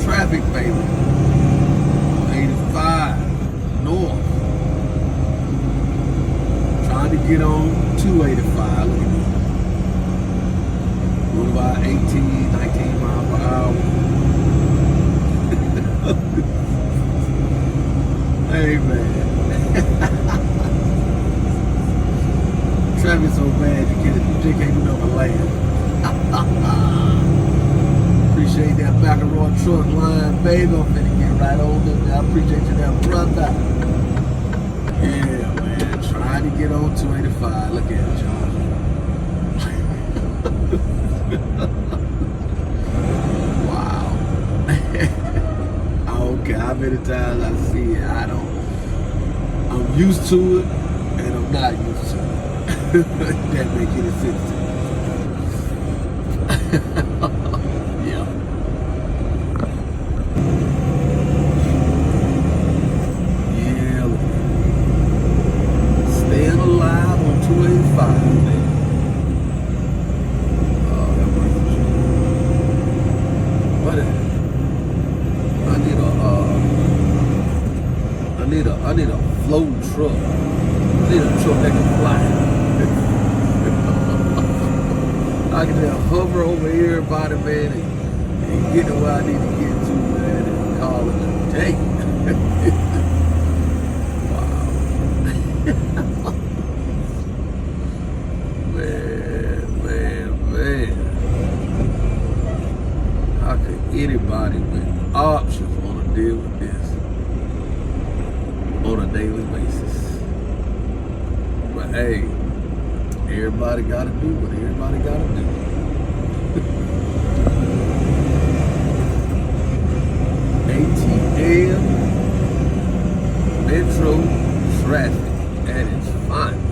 traffic, baby. 85 north. Trying to get on 285. Look at me. Going about 18, 19 miles per hour. Hey, man. Traffic so bad you can't do nothing but land. Appreciate that Macaron truck line, baby. I'm finna get right on them. I appreciate you, that brother. Yeah, man. Trying to get on 285. Look at it, y'all. Wow. I don't care how many times I see it. I'm used to it, and I'm not used to it. That make any sense to me. Yeah. Yeah. Staying alive on 285, man. Oh, that works. What is it? I need a float truck. I need a truck that can fly. I can just hover over everybody, man, and get to where I need to get to, man, and call it a day. Wow. Man. How could anybody with options want to deal with this on a daily basis? But hey, everybody gotta do what everybody gotta do. ATL Metro traffic at its finest.